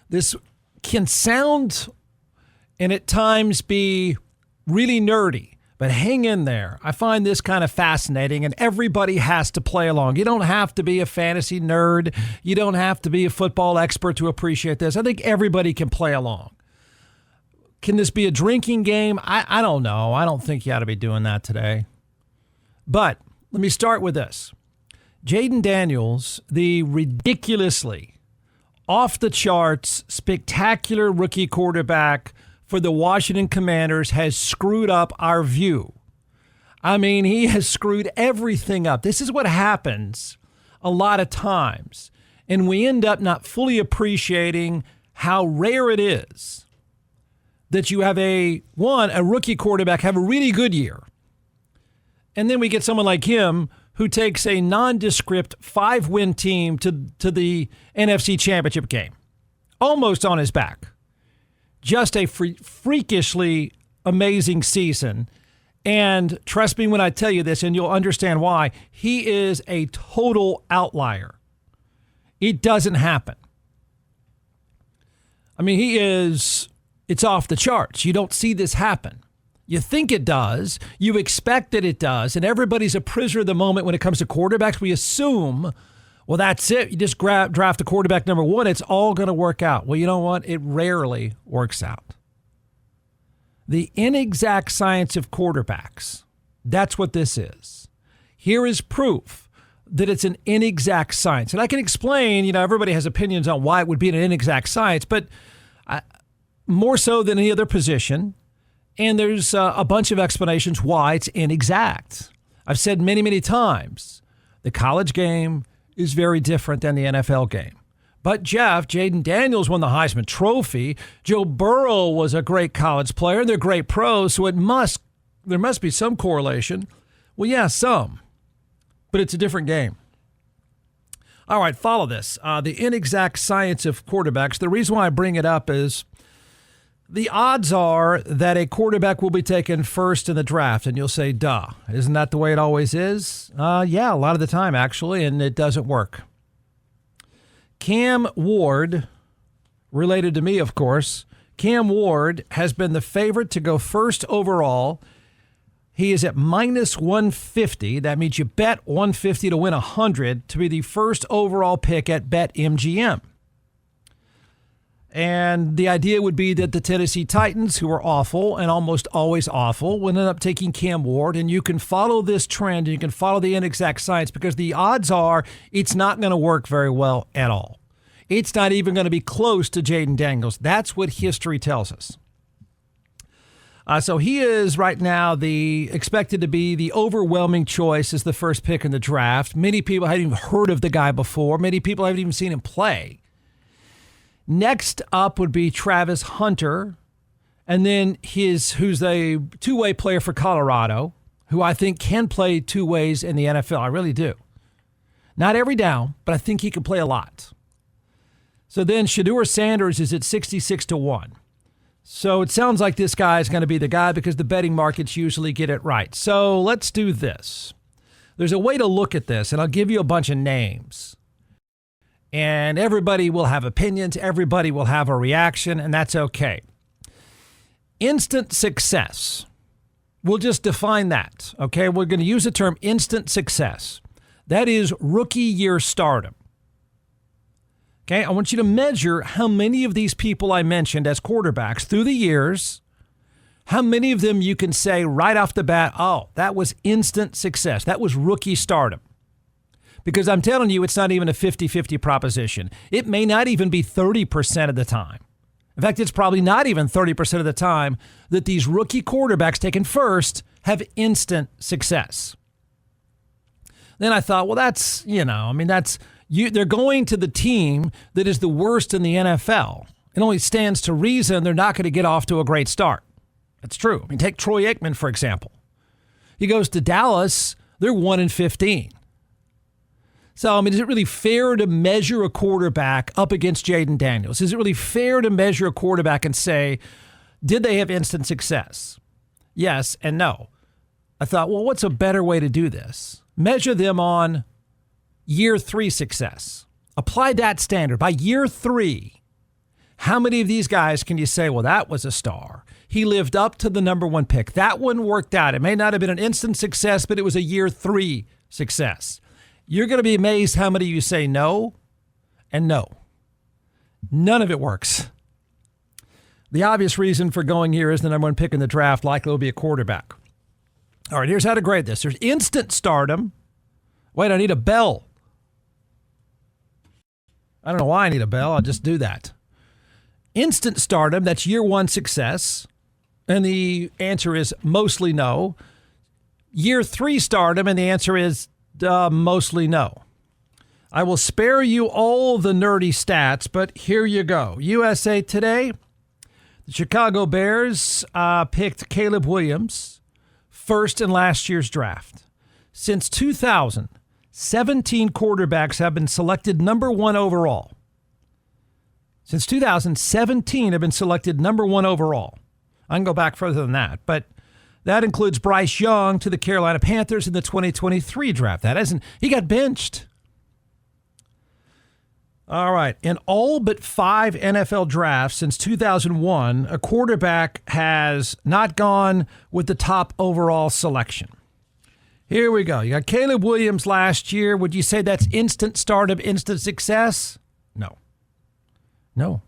This can sound and at times be really nerdy, but hang in there. I find this kind of fascinating, and everybody has to play along. You don't have to be a fantasy nerd. You don't have to be a football expert to appreciate this. I think everybody can play along. Can this be a drinking game? I don't know. I don't think you ought to be doing that today. But let me start with this. Jayden Daniels, the ridiculously off-the-charts, spectacular rookie quarterback for the Washington Commanders, has screwed up our view. I mean, he has screwed everything up. This is what happens a lot of times, and we end up not fully appreciating how rare it is that you have a rookie quarterback have a really good year, and then we get someone like him who takes a nondescript 5-win team to the NFC Championship game, almost on his back. Just a freakishly amazing season. And trust me when I tell you this, and you'll understand why, he is a total outlier. It doesn't happen. I mean, it's off the charts. You don't see this happen. You think it does. You expect that it does. And everybody's a prisoner of the moment when it comes to quarterbacks. We assume, well, that's it. You just draft a quarterback number one. It's all going to work out. Well, you know what? It rarely works out. The inexact science of quarterbacks. That's what this is. Here is proof that it's an inexact science. And I can explain, everybody has opinions on why it would be an inexact science, but more so than any other position. And there's a bunch of explanations why it's inexact. I've said many, many times, the college game is very different than the NFL game. But Jeff, Jayden Daniels won the Heisman Trophy. Joe Burrow was a great college player. They're great pros, so there must be some correlation. Well, yeah, some. But it's a different game. All right, follow this. The inexact science of quarterbacks. The reason why I bring it up is the odds are that a quarterback will be taken first in the draft, and you'll say, duh, isn't that the way it always is? Yeah, a lot of the time, actually, and it doesn't work. Cam Ward, related to me, of course, Cam Ward has been the favorite to go first overall. He is at minus 150. That means you bet 150 to win 100 to be the first overall pick at BetMGM. And the idea would be that the Tennessee Titans, who are awful and almost always awful, will end up taking Cam Ward. And you can follow this trend. And you can follow the inexact science because the odds are it's not going to work very well at all. It's not even going to be close to Jayden Daniels. That's what history tells us. So he is right now expected to be the overwhelming choice as the first pick in the draft. Many people hadn't even heard of the guy before. Many people haven't even seen him play. Next up would be Travis Hunter, and then who's a two-way player for Colorado, who I think can play two ways in the NFL. I really do. Not every down, but I think he can play a lot. So then Shedeur Sanders is at 66-1. So it sounds like this guy is going to be the guy because the betting markets usually get it right. So let's do this. There's a way to look at this, and I'll give you a bunch of names. And everybody will have opinions. Everybody will have a reaction, and that's okay. Instant success. We'll just define that, okay? We're going to use the term instant success. That is rookie year stardom. Okay, I want you to measure how many of these people I mentioned as quarterbacks through the years, how many of them you can say right off the bat, oh, that was instant success. That was rookie stardom. Because I'm telling you, it's not even a 50-50 proposition. It may not even be 30% of the time. In fact, it's probably not even 30% of the time that these rookie quarterbacks taken first have instant success. Then I thought, well, that's, they're going to the team that is the worst in the NFL. It only stands to reason they're not going to get off to a great start. That's true. I mean, take Troy Aikman, for example. He goes to Dallas, they're 1-15. So, is it really fair to measure a quarterback up against Jayden Daniels? Is it really fair to measure a quarterback and say, did they have instant success? Yes and no. I thought, well, what's a better way to do this? Measure them on year 3 success. Apply that standard. By year 3, How many of these guys can you say, well, that was a star? He lived up to the number one pick. That one worked out. It may not have been an instant success, but it was a year 3 success. You're going to be amazed how many of you say no and no. None of it works. The obvious reason for going here is the number one pick in the draft likely will be a quarterback. All right, here's how to grade this. There's instant stardom. Wait, I need a bell. I don't know why I need a bell. I'll just do that. Instant stardom, that's year 1 success. And the answer is mostly no. Year 3 stardom, and the answer is mostly no. I will spare you all the nerdy stats, but here you go. USA Today, the Chicago Bears picked Caleb Williams first in last year's draft. Since 2000, 17 quarterbacks have been selected number 1 overall. Since 2017 have been selected number 1 overall. I can go back further than that, but that includes Bryce Young to the Carolina Panthers in the 2023 draft. He got benched. All right. In all but 5 NFL drafts since 2001, a quarterback has not gone with the top overall selection. Here we go. You got Caleb Williams last year. Would you say that's instant stardom, instant success? No.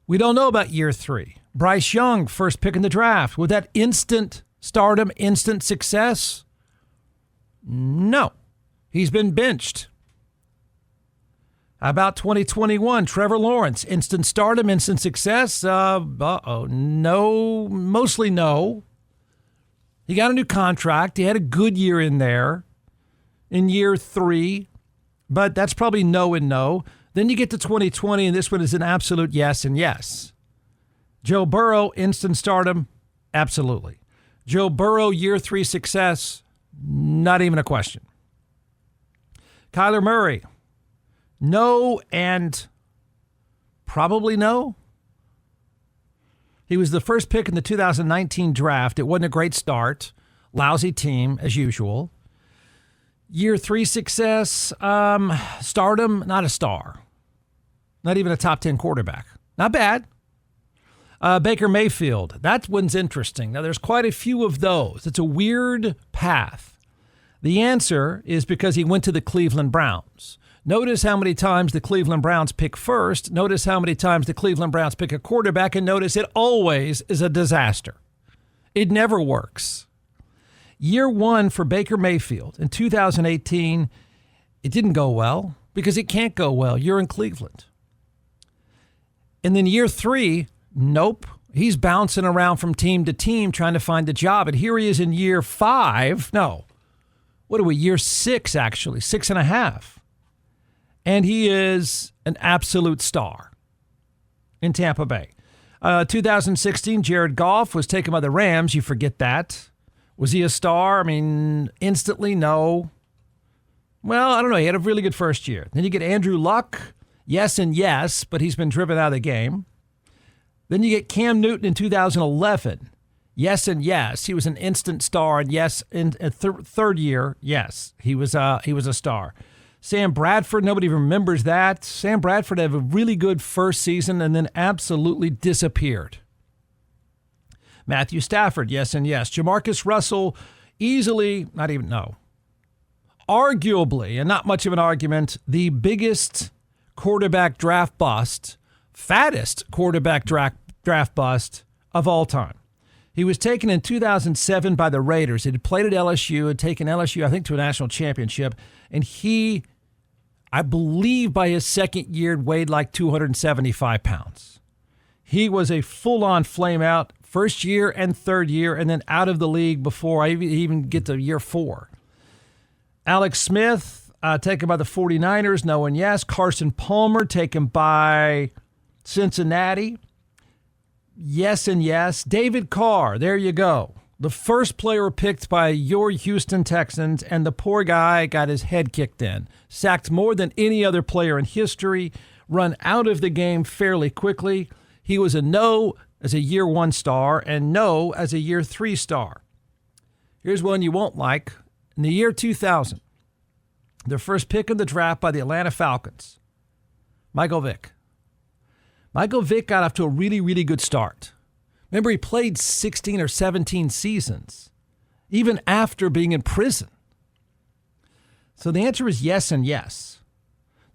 We don't know about year 3. Bryce Young, first pick in the draft. Would that instant stardom, instant success? No. He's been benched. How about 2021? Trevor Lawrence, instant stardom, instant success? No, mostly no. He got a new contract. He had a good year in there in year 3, but that's probably no and no. Then you get to 2020, and this one is an absolute yes and yes. Joe Burrow, instant stardom, absolutely. Joe Burrow, year 3 success, not even a question. Kyler Murray, no and probably no. He was the first pick in the 2019 draft. It wasn't a great start. Lousy team, as usual. Year 3 success, stardom, not a star. Not even a top 10 quarterback. Not bad. Baker Mayfield, that one's interesting. Now, there's quite a few of those. It's a weird path. The answer is because he went to the Cleveland Browns. Notice how many times the Cleveland Browns pick first. Notice how many times the Cleveland Browns pick a quarterback. And notice it always is a disaster. It never works. Year 1 for Baker Mayfield in 2018, it didn't go well because it can't go well. You're in Cleveland. And then year 3, nope. He's bouncing around from team to team trying to find a job. And here he is in year 5. No. What are we? Year 6, actually. 6.5. And he is an absolute star in Tampa Bay. 2016, Jared Goff was taken by the Rams. You forget that. Was he a star? I mean, instantly, no. Well, I don't know. He had a really good first year. Then you get Andrew Luck. Yes and yes, but he's been driven out of the game. Then you get Cam Newton in 2011. Yes and yes, he was an instant star. And yes, in third year, yes, he was a star. Sam Bradford, nobody remembers that. Sam Bradford had a really good first season and then absolutely disappeared. Matthew Stafford, yes and yes. Jamarcus Russell, easily, not even, no. Arguably, and not much of an argument, the biggest quarterback draft bust, fattest quarterback draft bust of all time. He was taken in 2007 by the Raiders. He had played at LSU, had taken LSU, I think, to a national championship. And he, I believe by his second year, weighed like 275 pounds. He was a full-on flame-out first year and third year, and then out of the league before I even get to year 4. Alex Smith, taken by the 49ers, no and yes. Carson Palmer, taken by Cincinnati. Yes and yes. David Carr, there you go. The first player picked by your Houston Texans, and the poor guy got his head kicked in. Sacked more than any other player in history, run out of the game fairly quickly. He was a no as a year 1 star and no as a year 3 star. Here's one you won't like. In the year 2000, the first pick in the draft by the Atlanta Falcons, Michael Vick. Michael Vick got off to a really, really good start. Remember, he played 16 or 17 seasons, even after being in prison. So the answer is yes and yes.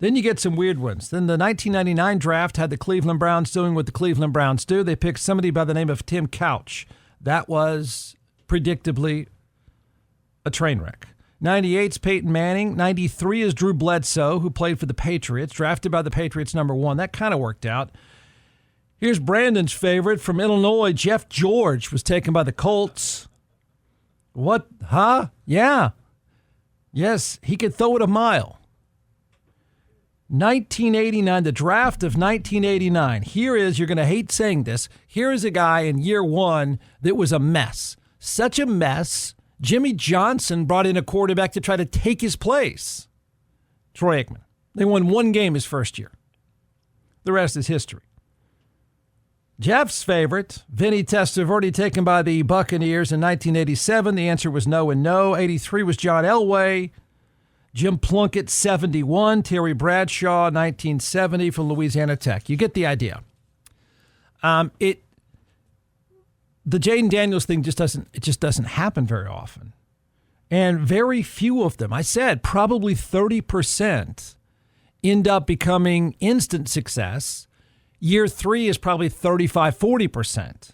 Then you get some weird ones. Then the 1999 draft had the Cleveland Browns doing what the Cleveland Browns do. They picked somebody by the name of Tim Couch. That was predictably a train wreck. 98's Peyton Manning. 93 is Drew Bledsoe, who played for the Patriots, drafted by the Patriots #1. That kind of worked out. Here's Brandon's favorite from Illinois. Jeff George was taken by the Colts. What? Huh? Yeah. Yes, he could throw it a mile. 1989, the draft of 1989. Here is, you're going to hate saying this, here is a guy in year one that was a mess. Such a mess, Jimmy Johnson brought in a quarterback to try to take his place. Troy Aikman. They won one game his first year. The rest is history. Jeff's favorite, Vinny Testaverde, taken by the Buccaneers in 1987. The answer was no and no. 83 was John Elway. Jim Plunkett, 71. Terry Bradshaw, 1970 from Louisiana Tech. You get the idea. The Jaden Daniels thing just doesn't happen very often. And very few of them, I said probably 30%, end up becoming instant success. Year 3 is probably 35, 40%.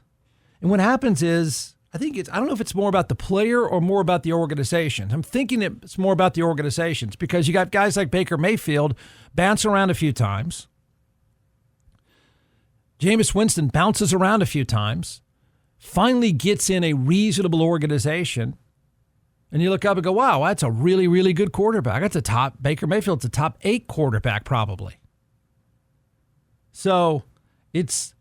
And what happens is, I don't know if it's more about the player or more about the organization. I'm thinking it's more about the organizations because you got guys like Baker Mayfield bounce around a few times. Jameis Winston bounces around a few times, finally gets in a reasonable organization, and you look up and go, wow, that's a really, really good quarterback. Baker Mayfield's a top 8 quarterback probably. So it's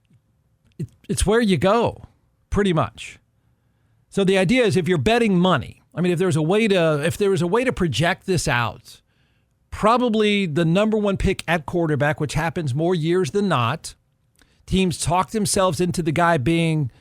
where you go, pretty much. So the idea is if you're betting money, if there was a way to project this out, probably the #1 pick at quarterback, which happens more years than not, teams talk themselves into the guy being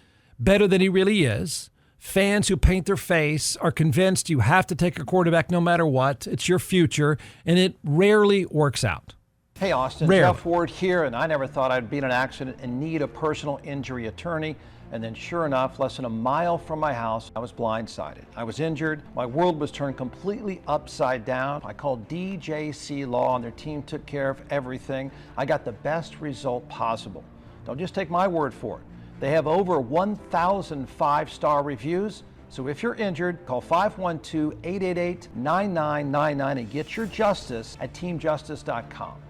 better than he really is. Fans who paint their face are convinced you have to take a quarterback no matter what. It's your future, and it rarely works out. Hey, Austin, Rarely. Jeff Ward here, and I never thought I'd be in an accident and need a personal injury attorney. And then sure enough, less than a mile from my house, I was blindsided. I was injured. My world was turned completely upside down. I called DJC Law, and their team took care of everything. I got the best result possible. Don't just take my word for it. They have over 1,000 5-star reviews. So if you're injured, call 512-888-9999 and get your justice at teamjustice.com.